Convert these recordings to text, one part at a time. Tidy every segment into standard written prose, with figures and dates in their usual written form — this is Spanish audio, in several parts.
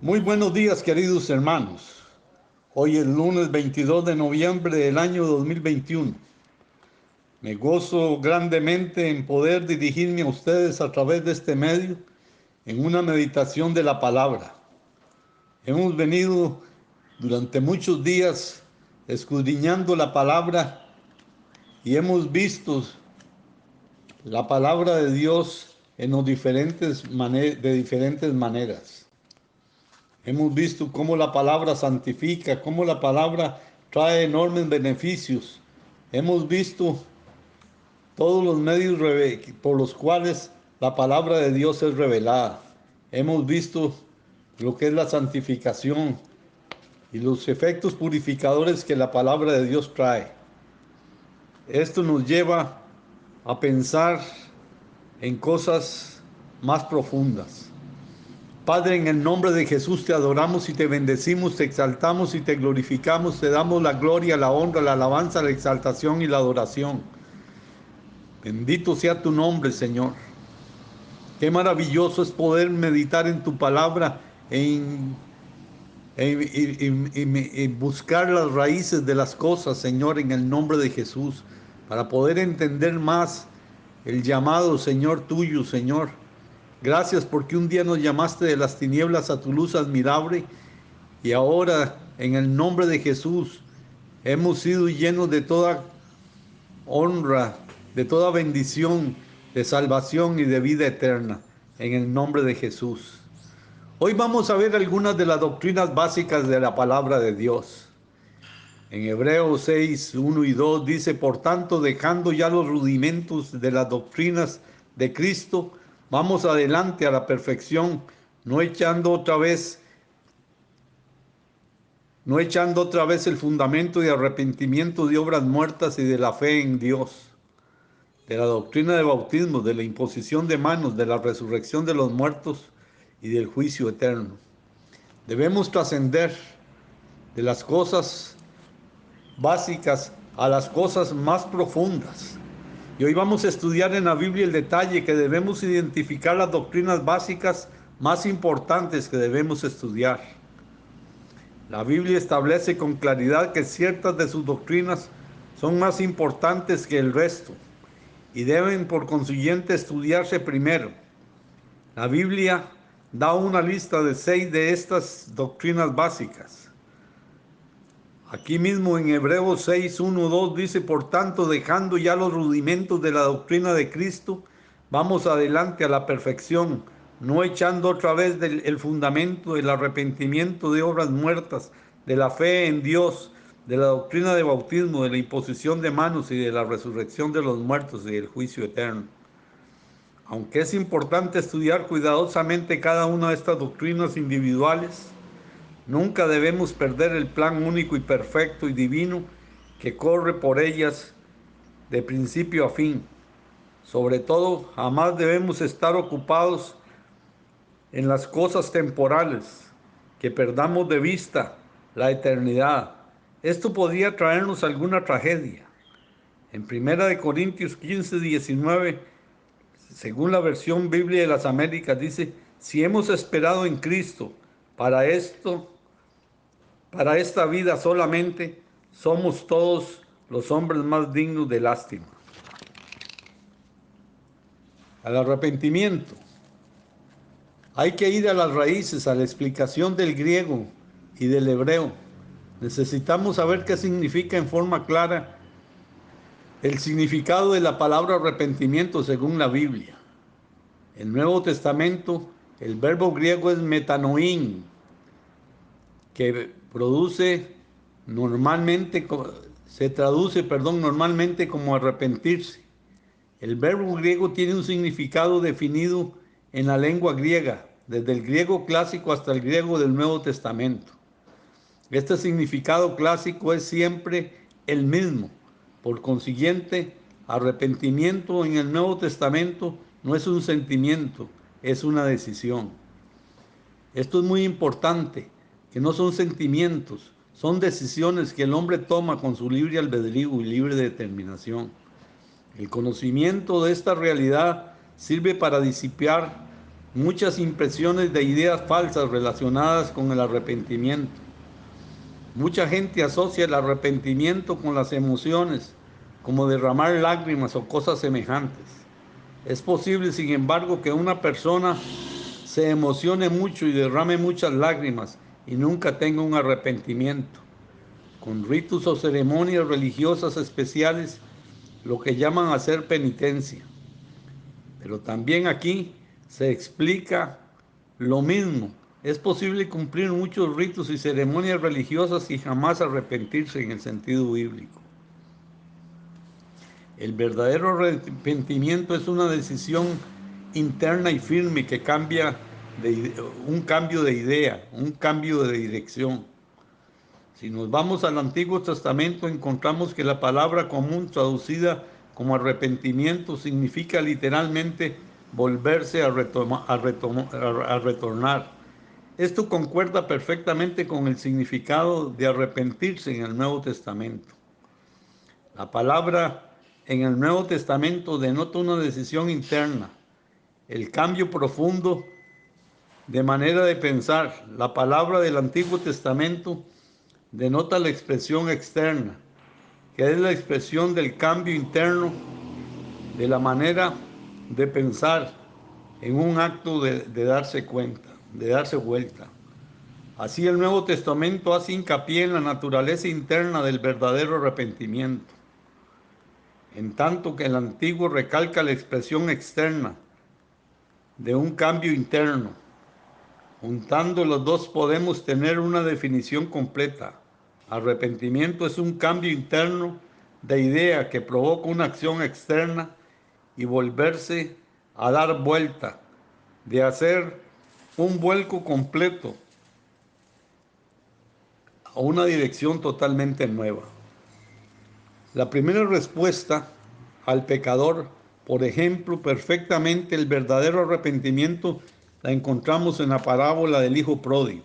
Muy buenos días, queridos hermanos. Hoy es lunes 22 de noviembre del año 2021. Me gozo grandemente en poder dirigirme a ustedes a través de este medio en una meditación de la palabra. Hemos venido durante muchos días escudriñando la palabra y hemos visto la palabra de Dios de diferentes maneras. Hemos visto cómo la palabra santifica, cómo la palabra trae enormes beneficios. Hemos visto todos los medios por los cuales la palabra de Dios es revelada. Hemos visto lo que es la santificación y los efectos purificadores que la palabra de Dios trae. Esto nos lleva a pensar en cosas más profundas. Padre, en el nombre de Jesús te adoramos y te bendecimos, te exaltamos y te glorificamos, te damos la gloria, la honra, la alabanza, la exaltación y la adoración. Bendito sea tu nombre, Señor. Qué maravilloso es poder meditar en tu palabra y buscar las raíces de las cosas, Señor, en el nombre de Jesús, para poder entender más el llamado, Señor, tuyo, Señor. Gracias porque un día nos llamaste de las tinieblas a tu luz admirable y ahora en el nombre de Jesús hemos sido llenos de toda honra, de toda bendición, de salvación y de vida eterna en el nombre de Jesús. Hoy vamos a ver algunas de las doctrinas básicas de la palabra de Dios. En Hebreos 6, 1 y 2 dice: por tanto, dejando ya los rudimentos de las doctrinas de Cristo, vamos adelante a la perfección, no echando otra vez el fundamento de arrepentimiento de obras muertas y de la fe en Dios, de la doctrina de bautismo, de la imposición de manos, de la resurrección de los muertos y del juicio eterno. Debemos trascender de las cosas básicas a las cosas más profundas. Y hoy vamos a estudiar en la Biblia el detalle que debemos identificar las doctrinas básicas más importantes que debemos estudiar. La Biblia establece con claridad que ciertas de sus doctrinas son más importantes que el resto y deben por consiguiente estudiarse primero. La Biblia da una lista de 6 de estas doctrinas básicas. Aquí mismo en Hebreos 6, 1, 2 dice: por tanto, dejando ya los rudimentos de la doctrina de Cristo, vamos adelante a la perfección, no echando otra vez el fundamento del arrepentimiento de obras muertas, de la fe en Dios, de la doctrina de bautismo, de la imposición de manos y de la resurrección de los muertos y del juicio eterno. Aunque es importante estudiar cuidadosamente cada una de estas doctrinas individuales, nunca debemos perder el plan único y perfecto y divino que corre por ellas de principio a fin. Sobre todo, jamás debemos estar ocupados en las cosas temporales, que perdamos de vista la eternidad. Esto podría traernos alguna tragedia. En 1 Corintios 15, 19, según la versión Biblia de las Américas, dice: si hemos esperado en Cristo para esta vida solamente, somos todos los hombres más dignos de lástima. Al arrepentimiento. Hay que ir a las raíces, a la explicación del griego y del hebreo. Necesitamos saber qué significa en forma clara el significado de la palabra arrepentimiento según la Biblia. En el Nuevo Testamento, el verbo griego es metanoín, que se traduce normalmente como arrepentirse. El verbo griego tiene un significado definido en la lengua griega, desde el griego clásico hasta el griego del Nuevo Testamento. Este significado clásico es siempre el mismo. Por consiguiente, arrepentimiento en el Nuevo Testamento no es un sentimiento, es una decisión. Esto es muy importante, que no son sentimientos, son decisiones que el hombre toma con su libre albedrío y libre determinación. El conocimiento de esta realidad sirve para disipar muchas impresiones de ideas falsas relacionadas con el arrepentimiento. Mucha gente asocia el arrepentimiento con las emociones, como derramar lágrimas o cosas semejantes. Es posible, sin embargo, que una persona se emocione mucho y derrame muchas lágrimas y nunca tenga un arrepentimiento. Con ritos o ceremonias religiosas especiales, lo que llaman hacer penitencia. Pero también aquí se explica lo mismo. Es posible cumplir muchos ritos y ceremonias religiosas y jamás arrepentirse en el sentido bíblico. El verdadero arrepentimiento es una decisión interna y firme que cambia un cambio de idea, un cambio de dirección. Si nos vamos al Antiguo Testamento, encontramos que la palabra común traducida como arrepentimiento significa literalmente volverse a retornar. Esto concuerda perfectamente con el significado de arrepentirse en el Nuevo Testamento. La palabra en el Nuevo Testamento denota una decisión interna, el cambio profundo de manera de pensar. La palabra del Antiguo Testamento denota la expresión externa, que es la expresión del cambio interno de la manera de pensar en un acto de darse cuenta, de darse vuelta. Así el Nuevo Testamento hace hincapié en la naturaleza interna del verdadero arrepentimiento, en tanto que el Antiguo recalca la expresión externa de un cambio interno. Juntando los dos podemos tener una definición completa. Arrepentimiento es un cambio interno de idea que provoca una acción externa y volverse a dar vuelta, de hacer un vuelco completo a una dirección totalmente nueva. La primera respuesta al pecador, por ejemplo, perfectamente el verdadero arrepentimiento la encontramos en la parábola del hijo pródigo,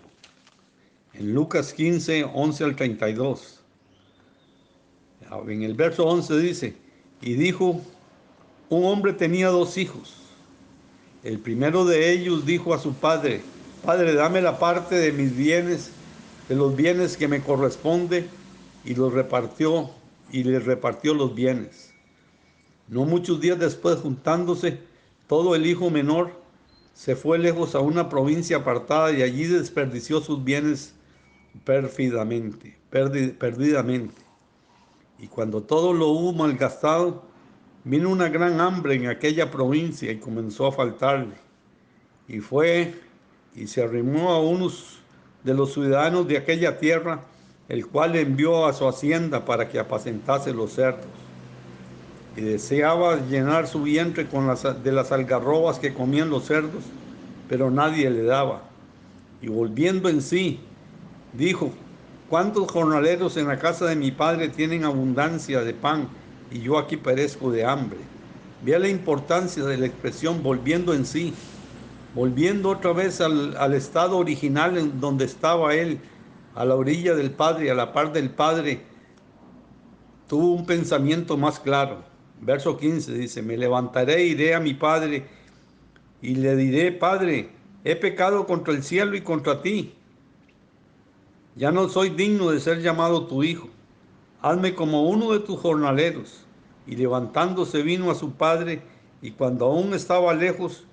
en Lucas 15, 11 al 32. En el verso 11 dice, y dijo, un hombre tenía 2 hijos. El primero de ellos dijo a su padre, Padre, dame la parte de mis bienes, de los bienes que me corresponde, y los repartió, y les repartió los bienes. No muchos días después, juntándose todo el hijo menor, se fue lejos a una provincia apartada y allí desperdició sus bienes perdidamente. Y cuando todo lo hubo malgastado, vino una gran hambre en aquella provincia y comenzó a faltarle. Y fue y se arrimó a unos de los ciudadanos de aquella tierra, el cual envió a su hacienda para que apacentase los cerdos. Y deseaba llenar su vientre de las algarrobas que comían los cerdos, pero nadie le daba. Y volviendo en sí, dijo, ¿cuántos jornaleros en la casa de mi padre tienen abundancia de pan y yo aquí perezco de hambre? Vea la importancia de la expresión volviendo en sí, volviendo otra vez al estado original en donde estaba él, a la orilla del Padre, a la par del Padre. Tuvo un pensamiento más claro. Verso 15 dice, me levantaré e iré a mi padre y le diré, Padre, he pecado contra el cielo y contra ti. Ya no soy digno de ser llamado tu hijo. Hazme como uno de tus jornaleros. Y levantándose vino a su padre, y cuando aún estaba lejos,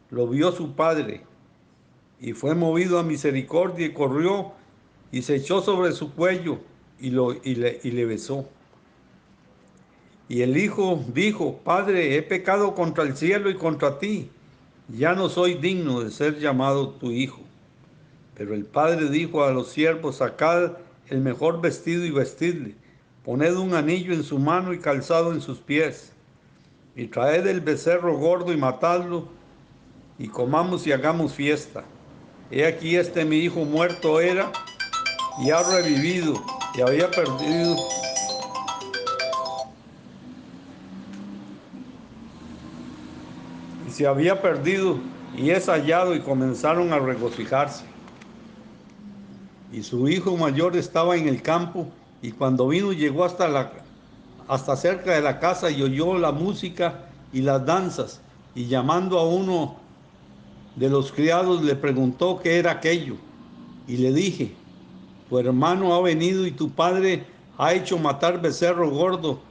lo vio su padre. Y fue movido a misericordia y corrió y se echó sobre su cuello y le besó. Y el hijo dijo, Padre, he pecado contra el cielo y contra ti. Ya no soy digno de ser llamado tu hijo. Pero el padre dijo a los siervos, sacad el mejor vestido y vestidle, poned un anillo en su mano y calzado en sus pies, y traed el becerro gordo y matadlo, y comamos y hagamos fiesta. He aquí mi hijo muerto era, y ha revivido, y había perdido. Y se había perdido, y es hallado, y comenzaron a regocijarse. Y su hijo mayor estaba en el campo, y cuando vino llegó hasta cerca de la casa y oyó la música y las danzas, y llamando a uno de los criados le preguntó qué era aquello, y le dije: tu hermano ha venido y tu padre ha hecho matar becerro gordo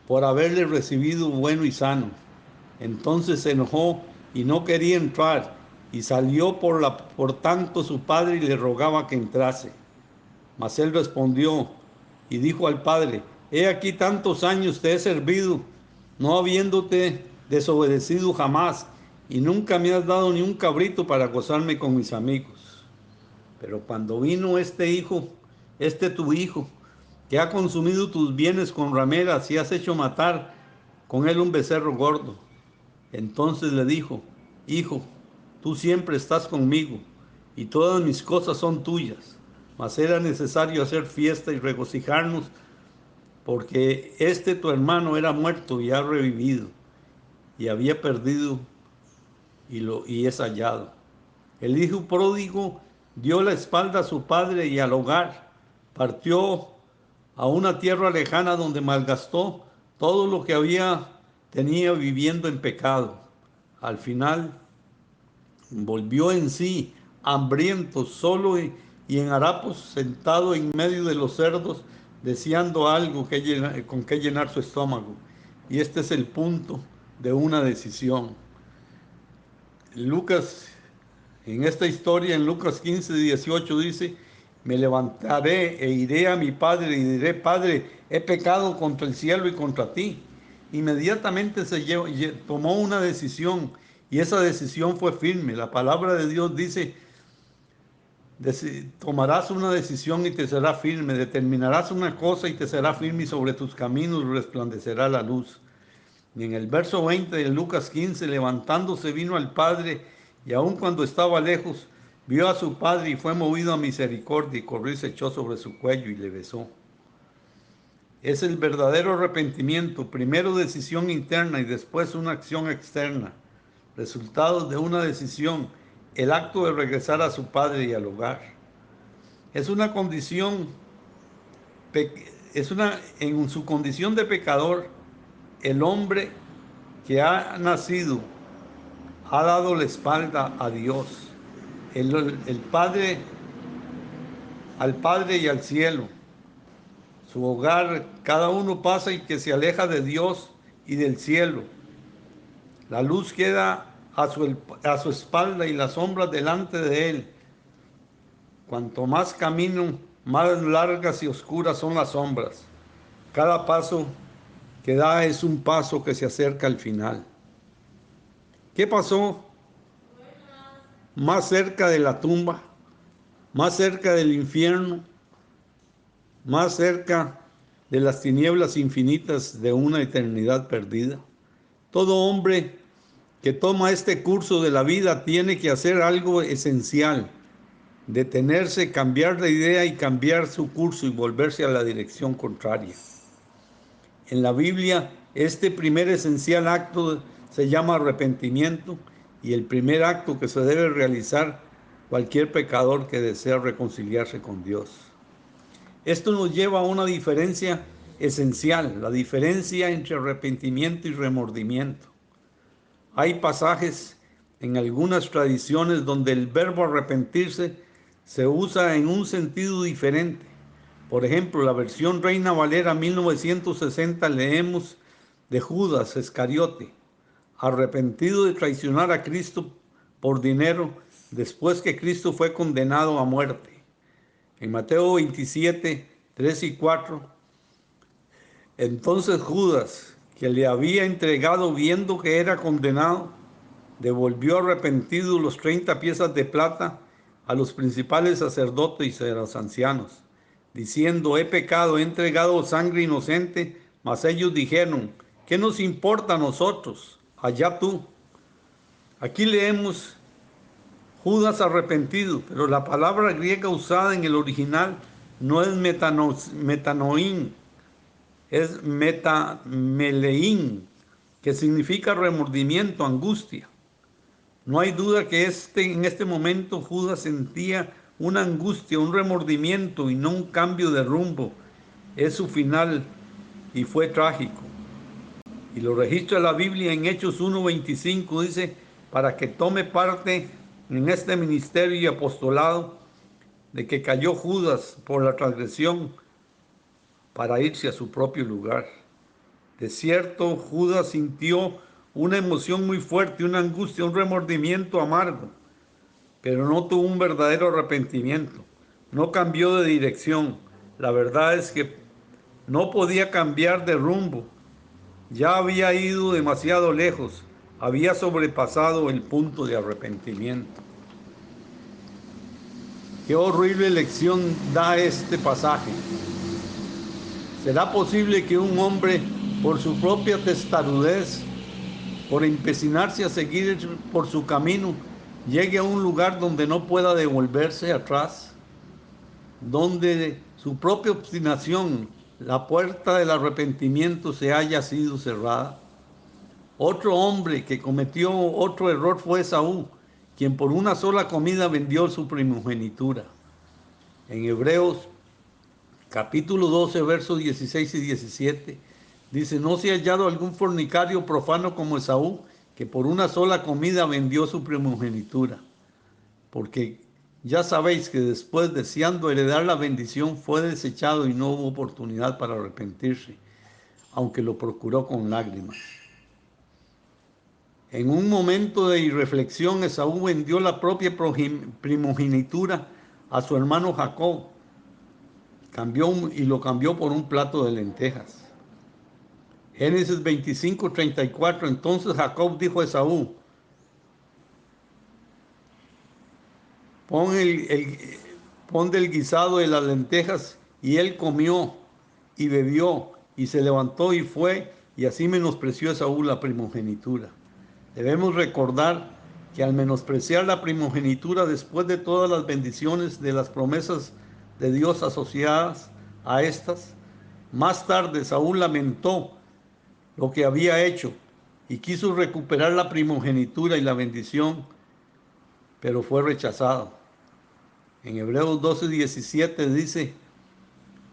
por haberle recibido bueno y sano. Entonces se enojó y no quería entrar, y salió por tanto su padre y le rogaba que entrase. Mas él respondió y dijo al padre: he aquí tantos años te he servido, no habiéndote desobedecido jamás, y nunca me has dado ni un cabrito para gozarme con mis amigos. Pero cuando vino este tu hijo, que ha consumido tus bienes con rameras y has hecho matar con él un becerro gordo. Entonces le dijo: hijo, tú siempre estás conmigo y todas mis cosas son tuyas, mas era necesario hacer fiesta y regocijarnos, porque este tu hermano era muerto y ha revivido, y había perdido y es hallado. El hijo pródigo dio la espalda a su padre y al hogar, partió a una tierra lejana donde malgastó todo lo que tenía viviendo en pecado. Al final volvió en sí, hambriento, solo y en harapos, sentado en medio de los cerdos, deseando algo con que llenar su estómago. Y este es el punto de una decisión. Lucas, en esta historia, en Lucas 15:18 dice: me levantaré e iré a mi padre y diré: Padre, he pecado contra el cielo y contra ti. Inmediatamente tomó una decisión, y esa decisión fue firme. La palabra de Dios dice: tomarás una decisión y te será firme, determinarás una cosa y te será firme, y sobre tus caminos resplandecerá la luz. Y en el verso 20 de Lucas 15, levantándose vino al Padre, y aun cuando estaba lejos, vio a su Padre y fue movido a misericordia, y corrió y se echó sobre su cuello y le besó. Es el verdadero arrepentimiento: primero decisión interna y después una acción externa, resultado de una decisión, el acto de regresar a su Padre y al hogar. Es una condición, en su condición de pecador, el hombre que ha nacido ha dado la espalda a Dios, el Padre, al Padre y al cielo. Su hogar, cada uno pasa y que se aleja de Dios y del cielo. La luz queda a su espalda y las sombras delante de él. Cuanto más camino, más largas y oscuras son las sombras. Cada paso que da es un paso que se acerca al final. ¿Qué pasó más cerca de la tumba, más cerca del infierno, más cerca de las tinieblas infinitas de una eternidad perdida? Todo hombre que toma este curso de la vida tiene que hacer algo esencial: detenerse, cambiar de idea y cambiar su curso y volverse a la dirección contraria. En la Biblia, este primer esencial acto se llama arrepentimiento, y el primer acto que se debe realizar cualquier pecador que desea reconciliarse con Dios. Esto nos lleva a una diferencia esencial, la diferencia entre arrepentimiento y remordimiento. Hay pasajes en algunas tradiciones donde el verbo arrepentirse se usa en un sentido diferente. Por ejemplo, la versión Reina Valera 1960 leemos de Judas Iscariote, arrepentido de traicionar a Cristo por dinero después que Cristo fue condenado a muerte. En Mateo 27, 3 y 4, entonces Judas, que le había entregado viendo que era condenado, devolvió arrepentido los 30 piezas de plata a los principales sacerdotes y a los ancianos, diciendo: he pecado, he entregado sangre inocente. Mas ellos dijeron: ¿qué nos importa a nosotros? Allá tú. Aquí leemos Judas arrepentido, pero la palabra griega usada en el original no es metanoín, es metameleín, que significa remordimiento, angustia. No hay duda que en este momento Judas sentía una angustia, un remordimiento y no un cambio de rumbo. Es su final y fue trágico. Y lo registra la Biblia en Hechos 1:25, dice: para que tome parte en este ministerio y apostolado, de que cayó Judas por la transgresión para irse a su propio lugar. De cierto, Judas sintió una emoción muy fuerte, una angustia, un remordimiento amargo, pero no tuvo un verdadero arrepentimiento. No cambió de dirección. La verdad es que no podía cambiar de rumbo. Ya había ido demasiado lejos. Había sobrepasado el punto de arrepentimiento. Qué horrible lección da este pasaje. ¿Será posible que un hombre, por su propia testarudez, por empecinarse a seguir por su camino, llegue a un lugar donde no pueda devolverse atrás? Donde su propia obstinación, la puerta del arrepentimiento se haya sido cerrada. Otro hombre que cometió otro error fue Esaú, quien por una sola comida vendió su primogenitura. En Hebreos capítulo 12, versos 16 y 17, dice: no se ha hallado algún fornicario profano como Esaú, que por una sola comida vendió su primogenitura. Porque ya sabéis que después, deseando heredar la bendición, fue desechado y no hubo oportunidad para arrepentirse, aunque lo procuró con lágrimas. En un momento de irreflexión, Esaú vendió la propia primogenitura a su hermano Jacob, y lo cambió por un plato de lentejas. Génesis 25:34, entonces Jacob dijo a Esaú: pon del guisado de las lentejas, y él comió y bebió, y se levantó y fue, y así menospreció Esaú la primogenitura. Debemos recordar que al menospreciar la primogenitura, después de todas las bendiciones de las promesas de Dios asociadas a estas, más tarde Saúl lamentó lo que había hecho y quiso recuperar la primogenitura y la bendición, pero fue rechazado. En Hebreos 12:17 dice: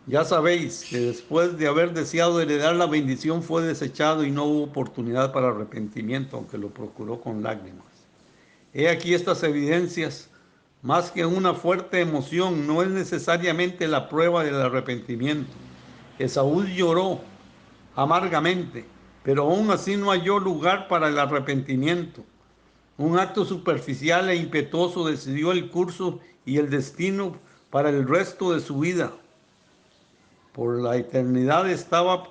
ya sabéis que después de haber deseado heredar la bendición, fue desechado y no hubo oportunidad para arrepentimiento, aunque lo procuró con lágrimas. He aquí estas evidencias. Más que una fuerte emoción, no es necesariamente la prueba del arrepentimiento. Esaú lloró amargamente, pero aún así no halló lugar para el arrepentimiento. Un acto superficial e impetuoso decidió el curso y el destino para el resto de su vida. Por la eternidad estaba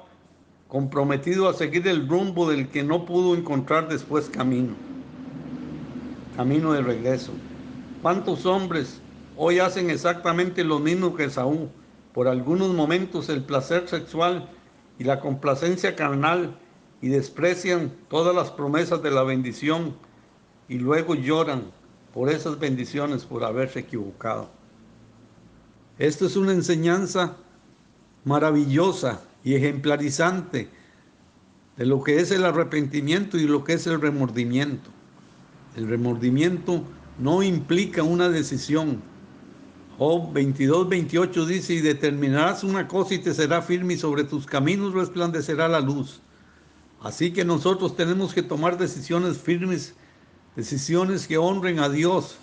comprometido a seguir el rumbo del que no pudo encontrar después camino de regreso. ¿Cuántos hombres hoy hacen exactamente lo mismo que Esaú? Por algunos momentos el placer sexual y la complacencia carnal, y desprecian todas las promesas de la bendición, y luego lloran por esas bendiciones por haberse equivocado. Esto es una enseñanza maravillosa y ejemplarizante de lo que es el arrepentimiento y lo que es el remordimiento. El remordimiento no implica una decisión. Job 22:28 dice: y determinarás una cosa y te será firme, y sobre tus caminos resplandecerá la luz. Así que nosotros tenemos que tomar decisiones firmes, decisiones que honren a Dios,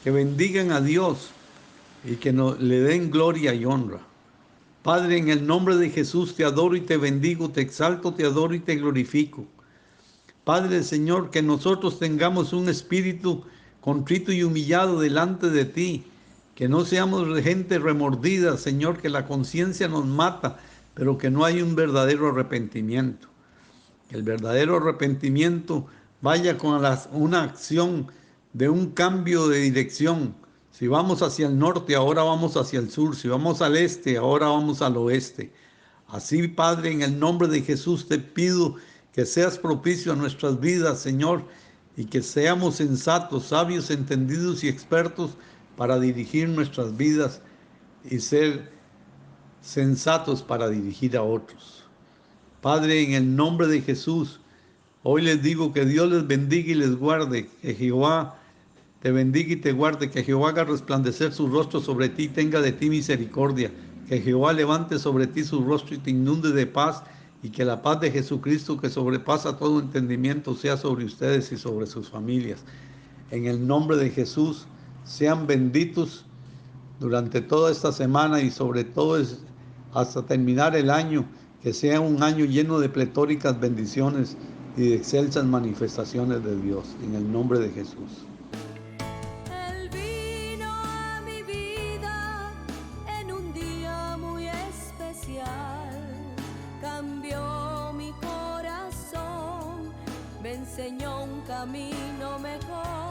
que bendigan a Dios y que le den gloria y honra. Padre, en el nombre de Jesús te adoro y te bendigo, te exalto, te adoro y te glorifico. Padre, Señor, que nosotros tengamos un espíritu contrito y humillado delante de ti, que no seamos gente remordida, Señor, que la conciencia nos mata, pero que no hay un verdadero arrepentimiento. Que el verdadero arrepentimiento vaya con una acción de un cambio de dirección. Si vamos hacia el norte, ahora vamos hacia el sur. Si vamos al este, ahora vamos al oeste. Así, Padre, en el nombre de Jesús te pido que seas propicio a nuestras vidas, Señor, y que seamos sensatos, sabios, entendidos y expertos para dirigir nuestras vidas y ser sensatos para dirigir a otros. Padre, en el nombre de Jesús, hoy les digo que Dios les bendiga y les guarde, que Jehová te bendiga y te guarde, que Jehová haga resplandecer su rostro sobre ti y tenga de ti misericordia, que Jehová levante sobre ti su rostro y te inunde de paz y que la paz de Jesucristo, que sobrepasa todo entendimiento, sea sobre ustedes y sobre sus familias. En el nombre de Jesús, sean benditos durante toda esta semana y sobre todo hasta terminar el año, que sea un año lleno de pletóricas bendiciones y de excelsas manifestaciones de Dios, en el nombre de Jesús. Él vino a mi vida en un día muy especial, cambió mi corazón, me enseñó un camino mejor.